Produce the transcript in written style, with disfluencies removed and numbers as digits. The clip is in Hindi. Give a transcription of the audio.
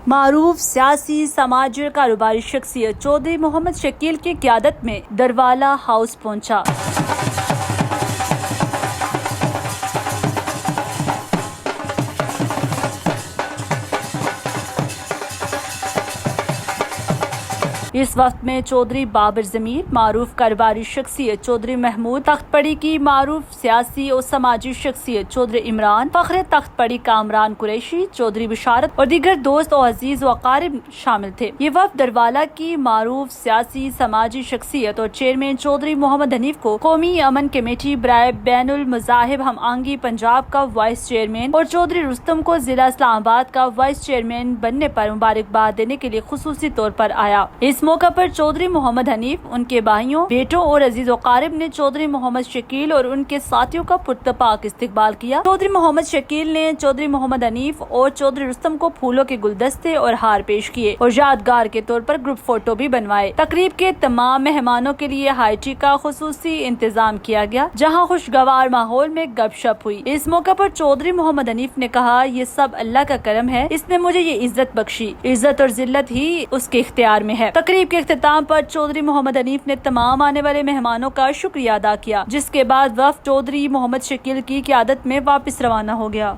मारूफ सियासी समाजी और कारोबारी शख्सियत चौधरी मोहम्मद शकील की क़यादत में दरवाला हाउस पहुंचा। इस वक्त में चौधरी बाबर जमीर, मारूफ कारोबारी शख्सियत चौधरी महमूद तख्तपड़ी की मारूफ सियासी और समाजी शख्सियत चौधरी इमरान, फखरे तख्तपड़ी कामरान कुरैशी, चौधरी बिशारत और दीगर दोस्त और अजीज व अकारिब शामिल थे। ये वक्त दरवाला की मारूफ सियासी समाजी शख्सियत और चेयरमैन चौधरी मोहम्मद हनीफ को कौमी अमन कमेटी बराए बैनुल मज़ाहिब हम आहंगी पंजाब का वाइस चेयरमैन और चौधरी रुस्तम को जिला इस्लामाबाद का वाइस चेयरमैन बनने पर मुबारकबाद देने के लिए खुसूसी तौर पर आया। इस मौका पर चौधरी मोहम्मद हनीफ, उनके भाइयों, बेटों और अजीज वकारिब ने चौधरी मोहम्मद शकील और उनके साथियों का पुरतपाक इस्तकबाल किया। चौधरी मोहम्मद शकील ने चौधरी मोहम्मद हनीफ और चौधरी रुस्तम को फूलों के गुलदस्ते और हार पेश किए और यादगार के तौर पर ग्रुप फोटो भी बनवाए। तकरीब के तमाम मेहमानों के लिए हाई टी का खुसूसी इंतजाम किया गया, जहाँ खुशगवार माहौल में गपशप हुई। इस मौका पर चौधरी मोहम्मद हनीफ ने कहा, ये सब अल्लाह का करम है, इसने मुझे ये इज्जत बख्शी, इज्जत और जिल्लत ही उसके इख्तियार में है। तकरीब के इख्तिताम पर चौधरी मोहम्मद हनीफ ने तमाम आने वाले मेहमानों का शुक्रिया अदा किया, जिसके बाद वफ़द चौधरी मोहम्मद शकील की क़यादत में वापस रवाना हो गया।